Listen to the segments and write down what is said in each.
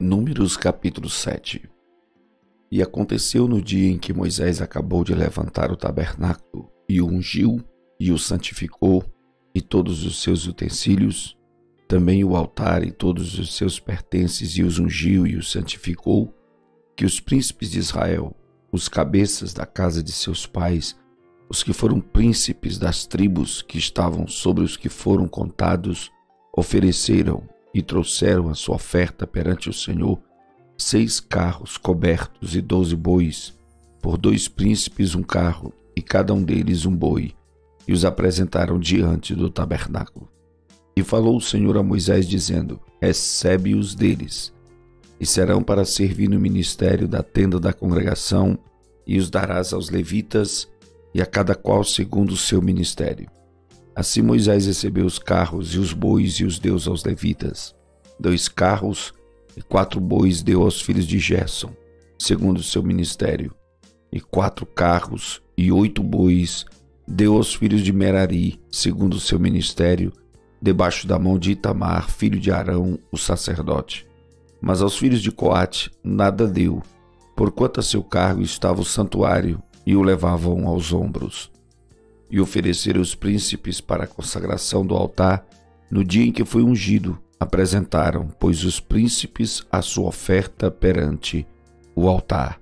Números capítulo 7. E aconteceu no dia em que Moisés acabou de levantar o tabernáculo, e o ungiu, e o santificou, e todos os seus utensílios, também o altar e todos os seus pertences, e os ungiu e os santificou, que os príncipes de Israel, os cabeças da casa de seus pais, os que foram príncipes das tribos que estavam sobre os que foram contados, ofereceram e trouxeram a sua oferta perante o Senhor, 6 carros cobertos e 12 bois, por 2 príncipes um carro, e cada um deles um boi, e os apresentaram diante do tabernáculo. E falou o Senhor a Moisés, dizendo: recebe-os deles, e serão para servir no ministério da tenda da congregação, e os darás aos levitas, e a cada qual segundo o seu ministério. Assim Moisés recebeu os carros e os bois e os deu aos levitas. 2 carros e 4 bois deu aos filhos de Gerson, segundo o seu ministério. E 4 carros e 8 bois deu aos filhos de Merari, segundo o seu ministério, debaixo da mão de Itamar, filho de Arão, o sacerdote. Mas aos filhos de Coate nada deu, porquanto a seu cargo estava o santuário, e o levavam aos ombros. E ofereceram os príncipes para a consagração do altar, no dia em que foi ungido, apresentaram, pois, os príncipes a sua oferta perante o altar.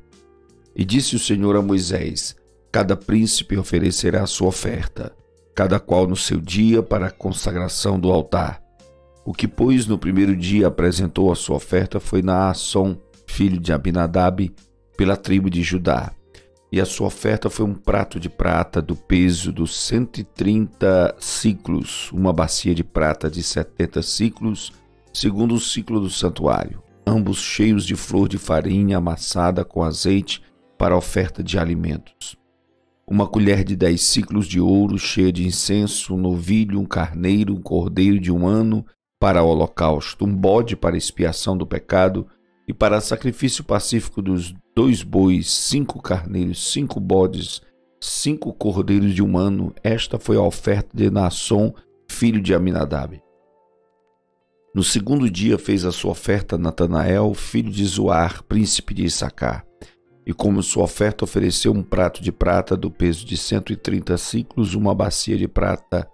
E disse o Senhor a Moisés: cada príncipe oferecerá a sua oferta, cada qual no seu dia para a consagração do altar. O que, pois, no primeiro dia apresentou a sua oferta foi Naasson, filho de Abinadab, pela tribo de Judá. E a sua oferta foi um prato de prata do peso dos 130 siclos, uma bacia de prata de 70 siclos, segundo o ciclo do santuário, ambos cheios de flor de farinha amassada com azeite para a oferta de alimentos. Uma colher de 10 siclos de ouro cheia de incenso, um novilho, um carneiro, um cordeiro de 1 ano para o holocausto, um bode para expiação do pecado, e para sacrifício pacífico dos 2 bois, 5 carneiros, 5 bodes, 5 cordeiros de 1 ano. Esta foi a oferta de Naasson, filho de Aminadab. No segundo dia fez a sua oferta Natanael, filho de Zoar, príncipe de Issacar. E como sua oferta ofereceu um prato de prata do peso de 130 siclos, uma bacia de prata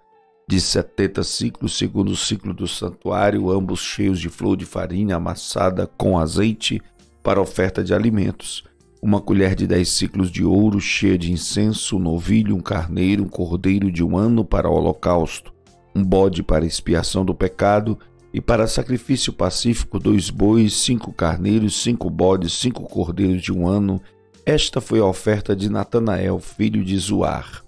de 70 siclos, segundo o ciclo do santuário, ambos cheios de flor de farinha amassada com azeite para oferta de alimentos. Uma colher de 10 siclos de ouro cheia de incenso, um novilho, um carneiro, um cordeiro de 1 ano para o holocausto, um bode para expiação do pecado, e para sacrifício pacífico 2 bois, 5 carneiros, 5 bodes, 5 cordeiros de 1 ano. Esta foi a oferta de Natanael, filho de Zoar.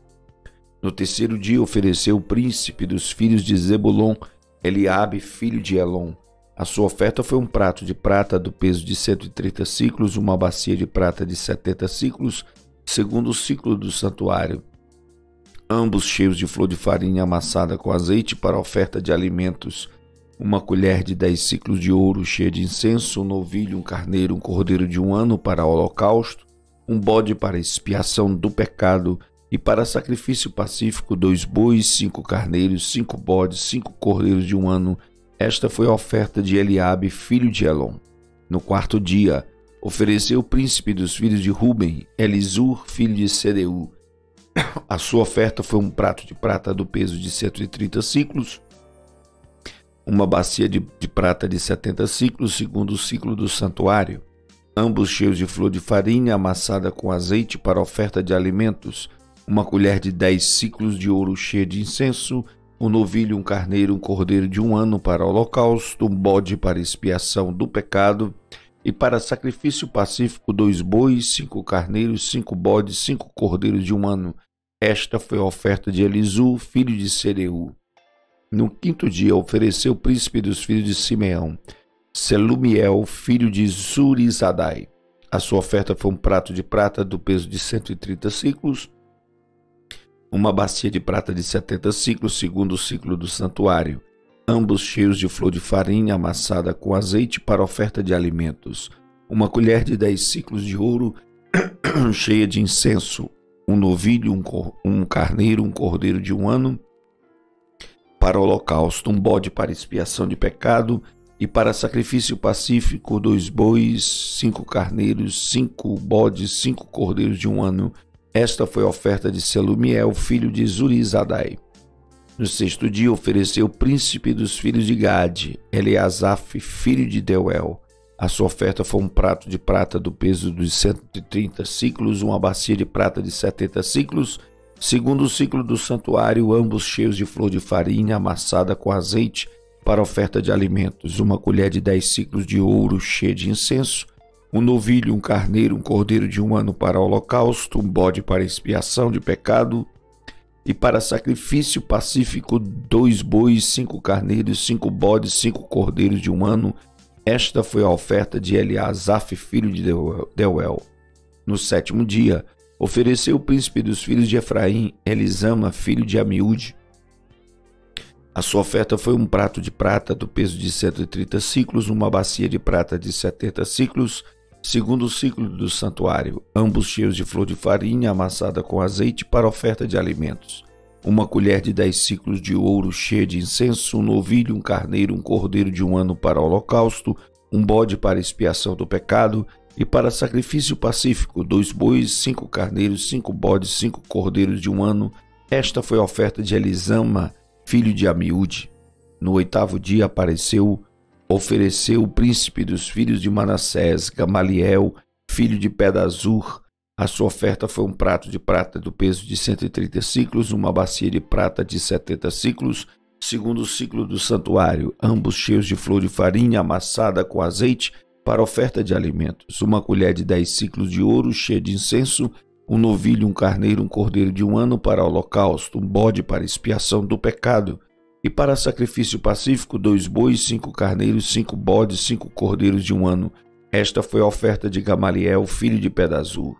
No terceiro dia ofereceu o príncipe dos filhos de Zebulon, Eliabe, filho de Elon. A sua oferta foi um prato de prata do peso de 130 siclos, uma bacia de prata de 70 siclos, segundo o ciclo do santuário, ambos cheios de flor de farinha amassada com azeite para a oferta de alimentos. Uma colher de 10 siclos de ouro cheia de incenso, um novilho, um carneiro, um cordeiro de 1 ano para o holocausto, um bode para expiação do pecado, e para sacrifício pacífico 2 bois, 5 carneiros, 5 bodes, 5 cordeiros de 1 ano. Esta foi a oferta de Eliabe, filho de Elon. No quarto dia, ofereceu o príncipe dos filhos de Ruben, Elisur, filho de Sedeu. A sua oferta foi um prato de prata do peso de 130 siclos, uma bacia de prata de 70 siclos, segundo o ciclo do santuário, ambos cheios de flor de farinha amassada com azeite para oferta de alimentos, uma colher de 10 siclos de ouro cheia de incenso, um novilho, um carneiro, um cordeiro de 1 ano para o holocausto, um bode para expiação do pecado, e para sacrifício pacífico 2 bois, 5 carneiros, 5 bodes, 5 cordeiros de 1 ano. Esta foi a oferta de Elisur, filho de Sereu. No quinto dia ofereceu o príncipe dos filhos de Simeão, Selumiel, filho de Zurizadai. A sua oferta foi um prato de prata do peso de 130 siclos, uma bacia de prata de 70 siclos, segundo o ciclo do santuário, ambos cheios de flor de farinha amassada com azeite para oferta de alimentos, uma colher de 10 siclos de ouro cheia de incenso, um novilho, um carneiro, um cordeiro de 1 ano para o holocausto, um bode para expiação de pecado, E para sacrifício pacífico, 2 bois, 5 carneiros, 5 bodes, 5 cordeiros de 1 ano. Esta foi a oferta de Selumiel, filho de Zurizadai. No 6º dia ofereceu o príncipe dos filhos de Gade, Eliasaf, filho de Deuel. A sua oferta foi um prato de prata do peso dos 130 siclos, uma bacia de prata de 70 siclos, segundo o ciclo do santuário, ambos cheios de flor de farinha amassada com azeite, para oferta de alimentos, uma colher de 10 siclos de ouro cheia de incenso, um novilho, um carneiro, um cordeiro de 1 ano para holocausto, um bode para expiação de pecado, e para sacrifício pacífico, 2 bois, 5 carneiros, 5 bodes, 5 cordeiros de 1 ano. Esta foi a oferta de Eliasaf, filho de Deuel. No 7º dia, ofereceu o príncipe dos filhos de Efraim, Elisama, filho de Amiúde. A sua oferta foi um prato de prata do peso de 130 siclos, uma bacia de prata de 70 siclos, segundo o ciclo do santuário, ambos cheios de flor de farinha amassada com azeite para oferta de alimentos. Uma colher de 10 siclos de ouro cheia de incenso, um novilho, um carneiro, um cordeiro de 1 ano para holocausto, um bode para expiação do pecado, e para sacrifício pacífico, 2 bois, 5 carneiros, 5 bodes, 5 cordeiros de 1 ano. Esta foi a oferta de Elisama, filho de Amiúde. No 8º dia ofereceu o príncipe dos filhos de Manassés, Gamaliel, filho de Pedazur. A sua oferta foi um prato de prata do peso de 130 siclos, uma bacia de prata de 70 siclos, segundo o ciclo do santuário, ambos cheios de flor de farinha amassada com azeite para oferta de alimentos, uma colher de 10 siclos de ouro cheia de incenso, um novilho, um carneiro, um cordeiro de 1 ano para holocausto, um bode para expiação do pecado, e para sacrifício pacífico, 2 bois, 5 carneiros, 5 bodes, 5 cordeiros de 1 ano. Esta foi a oferta de Gamaliel, filho de Pedazur.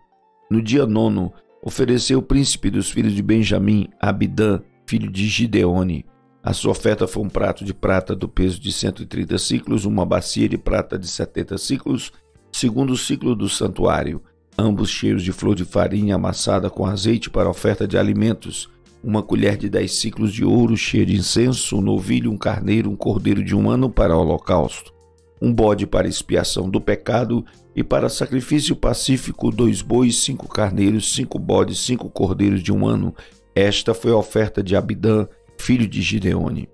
No dia 9º, ofereceu o príncipe dos filhos de Benjamim, Abidã, filho de Gideone. A sua oferta foi um prato de prata do peso de 130 siclos, uma bacia de prata de 70 siclos, segundo o ciclo do santuário, ambos cheios de flor de farinha amassada com azeite para oferta de alimentos, uma colher de 10 siclos de ouro cheia de incenso, um novilho, um carneiro, um cordeiro de 1 ano para holocausto, um bode para expiação do pecado, e para sacrifício pacífico, 2 bois, 5 carneiros, 5 bodes, 5 cordeiros de 1 ano. Esta foi a oferta de Abidã, filho de Gideone.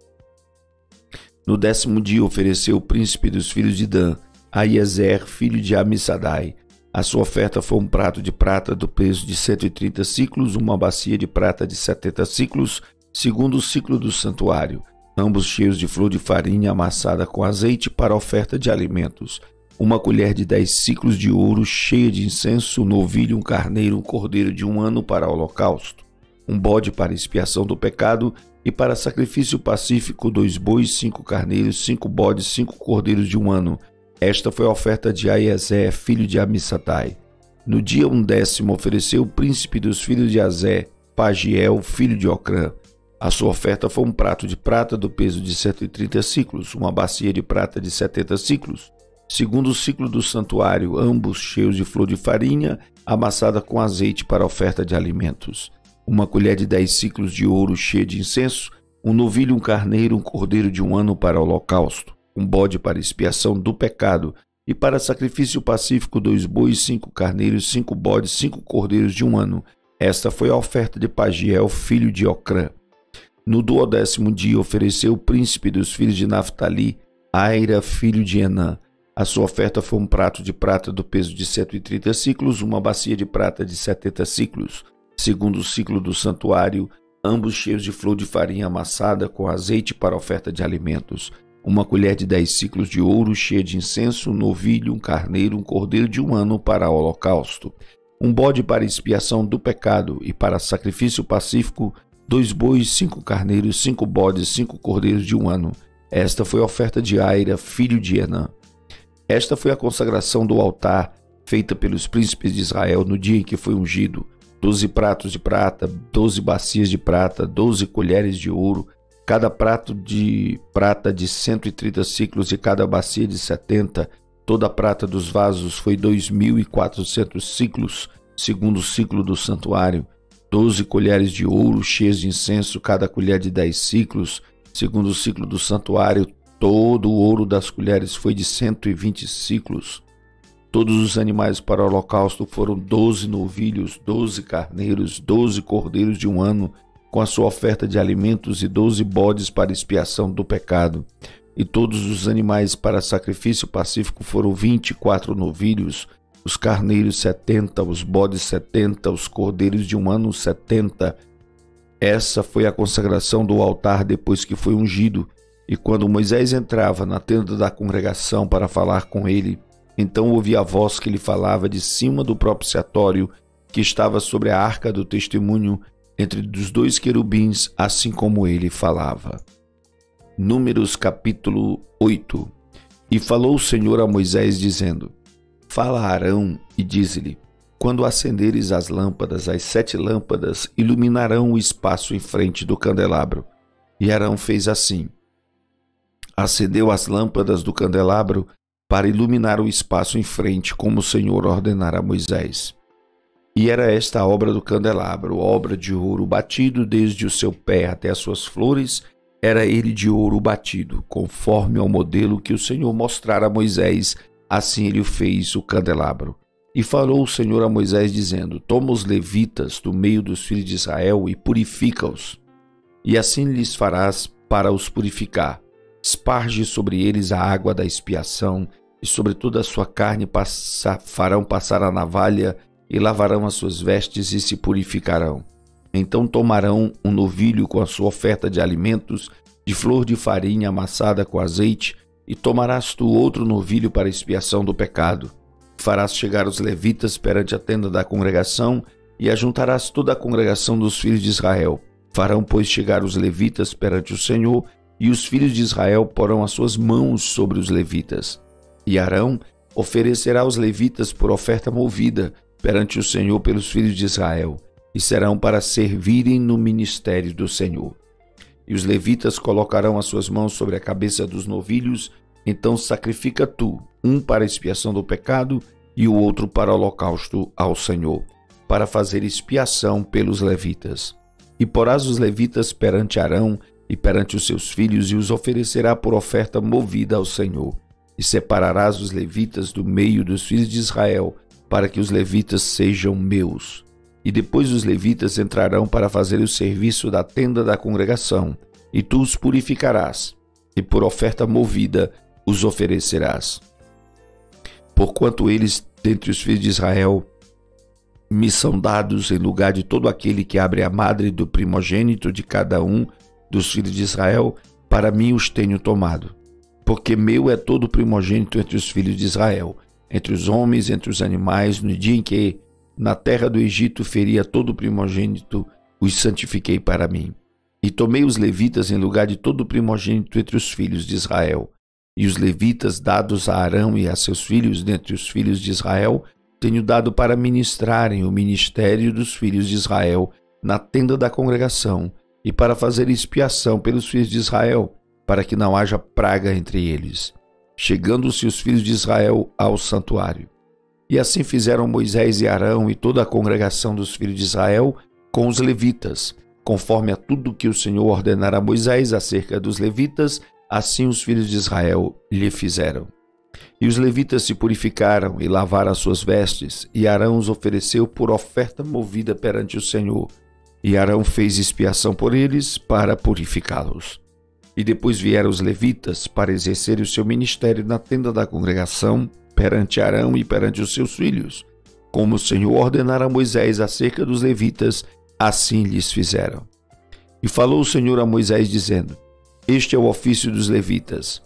No 10º dia ofereceu o príncipe dos filhos de Dan, Aiezer, filho de Amissadai. A sua oferta foi um prato de prata do peso de 130 siclos, uma bacia de prata de 70 siclos, segundo o ciclo do santuário, ambos cheios de flor de farinha amassada com azeite para oferta de alimentos, uma colher de 10 siclos de ouro cheia de incenso, um novilho, um carneiro, um cordeiro de 1 ano para holocausto, um bode para expiação do pecado, e para sacrifício pacífico, 2 bois, 5 carneiros, 5 bodes, 5 cordeiros de 1 ano. Esta foi a oferta de Aiezer, filho de Amissadai. No dia 10º ofereceu o príncipe dos filhos de Azé, Pagiel, filho de Ocrã. A sua oferta foi um prato de prata do peso de 130 siclos, uma bacia de prata de 70 siclos, segundo o ciclo do santuário, ambos cheios de flor de farinha, amassada com azeite para oferta de alimentos, uma colher de 10 siclos de ouro cheia de incenso, um novilho, um carneiro, um cordeiro de 1 ano para holocausto, um bode para expiação do pecado, e para sacrifício pacífico, 2 bois, 5 carneiros, 5 bodes, 5 cordeiros de 1 ano. Esta foi a oferta de Pagiel, filho de Ocrã. No 12º dia ofereceu o príncipe dos filhos de Naphtali, Aira, filho de Enã. A sua oferta foi um prato de prata do peso de 130 siclos, uma bacia de prata de 70 siclos, segundo o ciclo do santuário, ambos cheios de flor de farinha amassada com azeite para oferta de alimentos, uma colher de 10 siclos de ouro cheia de incenso, um novilho, um carneiro, um cordeiro de 1 ano para holocausto, um bode para expiação do pecado, e para sacrifício pacífico, 2 bois, 5 carneiros, 5 bodes, 5 cordeiros de 1 ano. Esta foi a oferta de Aira, filho de Enã. Esta foi a consagração do altar, feita pelos príncipes de Israel no dia em que foi ungido: 12 pratos de prata, 12 bacias de prata, 12 colheres de ouro, cada prato de prata de 130 siclos e cada bacia de 70. Toda a prata dos vasos foi 2.400 siclos, segundo o ciclo do santuário. 12 colheres de ouro cheias de incenso, cada colher de 10 siclos, segundo o ciclo do santuário. Todo o ouro das colheres foi de 120 siclos. Todos os animais para o holocausto foram 12 novilhos, 12 carneiros, 12 cordeiros de um ano, com a sua oferta de alimentos, e 12 bodes para expiação do pecado. E todos os animais para sacrifício pacífico foram 24 novilhos, os carneiros 70, os bodes 70, os cordeiros de um ano 70. Essa foi a consagração do altar depois que foi ungido. E quando Moisés entrava na tenda da congregação para falar com ele, então ouvi a voz que lhe falava de cima do propiciatório, que estava sobre a arca do testemunho, entre os dois querubins, assim como ele falava. Números capítulo 8. E falou o Senhor a Moisés, dizendo: Fala a Arão e dize-lhe: Quando acenderes as lâmpadas, as 7 lâmpadas iluminarão o espaço em frente do candelabro. E Arão fez assim. Acendeu as lâmpadas do candelabro para iluminar o espaço em frente, como o Senhor ordenara a Moisés. E era esta a obra do candelabro, obra de ouro batido desde o seu pé até as suas flores, era ele de ouro batido, conforme ao modelo que o Senhor mostrara a Moisés, assim ele fez o candelabro. E falou o Senhor a Moisés, dizendo: Toma os levitas do meio dos filhos de Israel e purifica-os, e assim lhes farás para os purificar. Esparge sobre eles a água da expiação, e sobre toda a sua carne farão passar a navalha, e lavarão as suas vestes e se purificarão. Então tomarão um novilho com a sua oferta de alimentos, de flor de farinha amassada com azeite, e tomarás tu outro novilho para expiação do pecado. Farás chegar os levitas perante a tenda da congregação, e ajuntarás toda a congregação dos filhos de Israel. Farão, pois, chegar os levitas perante o Senhor, e os filhos de Israel porão as suas mãos sobre os levitas. E Arão oferecerá os levitas por oferta movida perante o Senhor pelos filhos de Israel, e serão para servirem no ministério do Senhor. E os levitas colocarão as suas mãos sobre a cabeça dos novilhos, então sacrifica tu, um para expiação do pecado e o outro para holocausto ao Senhor, para fazer expiação pelos levitas. E porás os levitas perante Arão e perante os seus filhos, e os oferecerá por oferta movida ao Senhor. E separarás os levitas do meio dos filhos de Israel, para que os levitas sejam meus. E depois os levitas entrarão para fazer o serviço da tenda da congregação, e tu os purificarás, e por oferta movida os oferecerás. Porquanto eles, dentre os filhos de Israel, me são dados em lugar de todo aquele que abre a madre do primogênito de cada um dos filhos de Israel, para mim os tenho tomado. Porque meu é todo primogênito entre os filhos de Israel, entre os homens, entre os animais, no dia em que na terra do Egito feria todo primogênito, os santifiquei para mim. E tomei os levitas em lugar de todo primogênito entre os filhos de Israel. E os levitas, dados a Arão e a seus filhos dentre os filhos de Israel, tenho dado para ministrarem o ministério dos filhos de Israel na tenda da congregação, e para fazer expiação pelos filhos de Israel, para que não haja praga entre eles, chegando-se os filhos de Israel ao santuário. E assim fizeram Moisés e Arão e toda a congregação dos filhos de Israel com os levitas, conforme a tudo que o Senhor ordenara a Moisés acerca dos levitas, assim os filhos de Israel lhe fizeram. E os levitas se purificaram e lavaram as suas vestes, e Arão os ofereceu por oferta movida perante o Senhor. E Arão fez expiação por eles para purificá-los. E depois vieram os levitas para exercerem o seu ministério na tenda da congregação, perante Arão e perante os seus filhos. Como o Senhor ordenara a Moisés acerca dos levitas, assim lhes fizeram. E falou o Senhor a Moisés, dizendo: Este é o ofício dos levitas.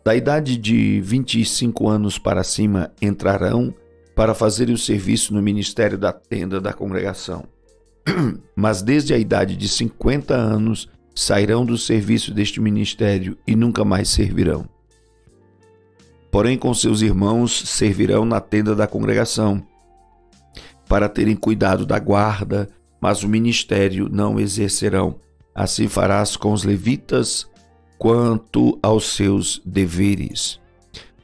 Da idade de 25 anos para cima entrarão para fazerem o serviço no ministério da tenda da congregação. Mas desde a idade de 50 anos sairão do serviço deste ministério e nunca mais servirão. Porém, com seus irmãos servirão na tenda da congregação, para terem cuidado da guarda, mas o ministério não exercerão. Assim farás com os levitas quanto aos seus deveres.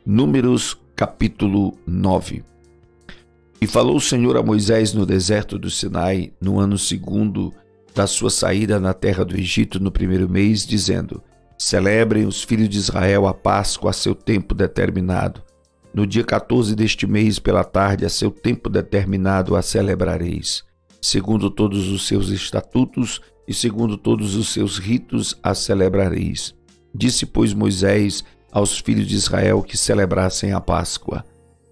Números capítulo 9. E falou o Senhor a Moisés no deserto do Sinai, no ano 2º da sua saída na terra do Egito, no 1º mês, dizendo: Celebrem os filhos de Israel a Páscoa a seu tempo determinado. No dia 14 deste mês, pela tarde, a seu tempo determinado a celebrareis. Segundo todos os seus estatutos e segundo todos os seus ritos a celebrareis. Disse, pois, Moisés aos filhos de Israel que celebrassem a Páscoa.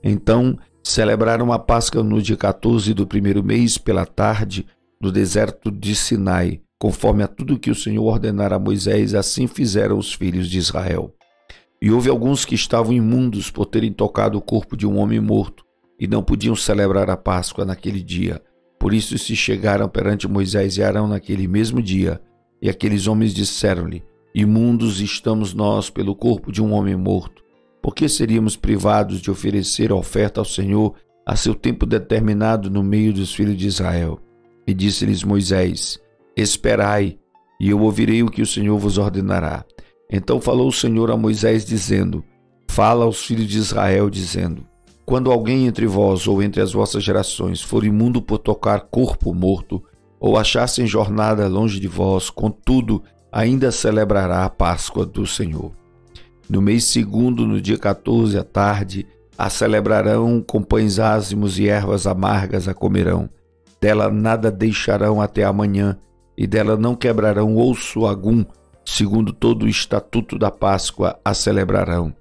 Então celebraram a Páscoa no dia 14 do primeiro mês, pela tarde, no deserto de Sinai. Conforme a tudo que o Senhor ordenara a Moisés, assim fizeram os filhos de Israel. E houve alguns que estavam imundos por terem tocado o corpo de um homem morto, e não podiam celebrar a Páscoa naquele dia. Por isso se chegaram perante Moisés e Arão naquele mesmo dia, e aqueles homens disseram-lhe: Imundos estamos nós pelo corpo de um homem morto. Por que seríamos privados de oferecer a oferta ao Senhor a seu tempo determinado no meio dos filhos de Israel? E disse-lhes Moisés: Esperai, e eu ouvirei o que o Senhor vos ordenará. Então falou o Senhor a Moisés, dizendo: Fala aos filhos de Israel, dizendo: Quando alguém entre vós ou entre as vossas gerações for imundo por tocar corpo morto, ou achassem jornada longe de vós, contudo, ainda celebrará a Páscoa do Senhor. No mês segundo, no dia 14 à tarde, a celebrarão com pães ázimos e ervas amargas a comerão. Dela nada deixarão até amanhã, e dela não quebrarão osso algum, segundo todo o estatuto da Páscoa a celebrarão.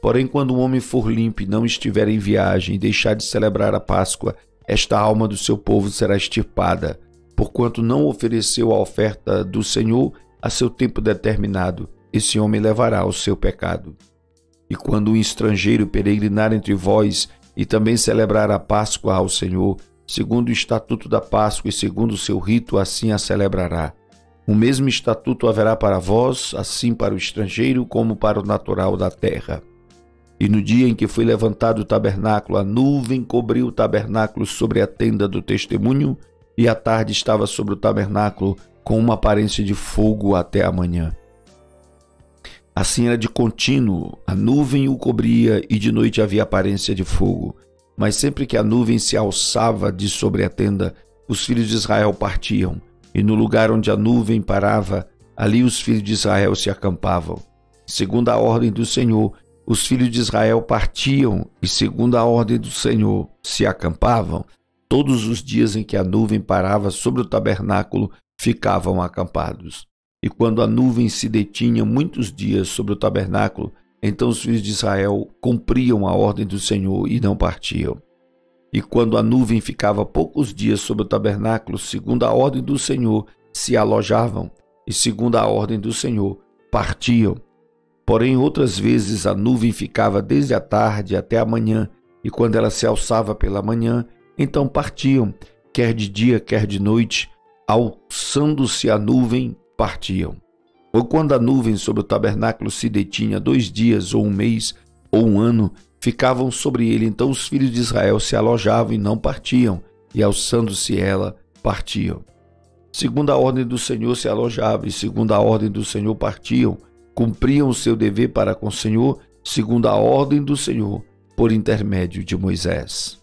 Porém, quando um homem for limpo e não estiver em viagem e deixar de celebrar a Páscoa, esta alma do seu povo será extirpada, porquanto não ofereceu a oferta do Senhor a seu tempo determinado. Esse homem levará o seu pecado. E quando um estrangeiro peregrinar entre vós e também celebrar a Páscoa ao Senhor, segundo o estatuto da Páscoa e segundo o seu rito, assim a celebrará. O mesmo estatuto haverá para vós, assim para o estrangeiro como para o natural da terra. E no dia em que foi levantado o tabernáculo, a nuvem cobriu o tabernáculo sobre a tenda do testemunho, e a tarde estava sobre o tabernáculo com uma aparência de fogo até a manhã. Assim era de contínuo, a nuvem o cobria e de noite havia aparência de fogo. Mas sempre que a nuvem se alçava de sobre a tenda, os filhos de Israel partiam, e no lugar onde a nuvem parava, ali os filhos de Israel se acampavam. Segundo a ordem do Senhor, os filhos de Israel partiam, e segundo a ordem do Senhor, se acampavam. Todos os dias em que a nuvem parava sobre o tabernáculo, ficavam acampados. E quando a nuvem se detinha muitos dias sobre o tabernáculo, então os filhos de Israel cumpriam a ordem do Senhor e não partiam. E quando a nuvem ficava poucos dias sobre o tabernáculo, segundo a ordem do Senhor, se alojavam, e segundo a ordem do Senhor, partiam. Porém, outras vezes a nuvem ficava desde a tarde até a manhã, e quando ela se alçava pela manhã, então partiam, quer de dia, quer de noite, alçando-se a nuvem, partiam. Ou quando a nuvem sobre o tabernáculo se detinha 2 dias, ou 1 mês, ou 1 ano, ficavam sobre ele, então os filhos de Israel se alojavam e não partiam, e alçando-se ela, partiam. Segundo a ordem do Senhor se alojavam, e segundo a ordem do Senhor partiam, cumpriam o seu dever para com o Senhor, segundo a ordem do Senhor, por intermédio de Moisés.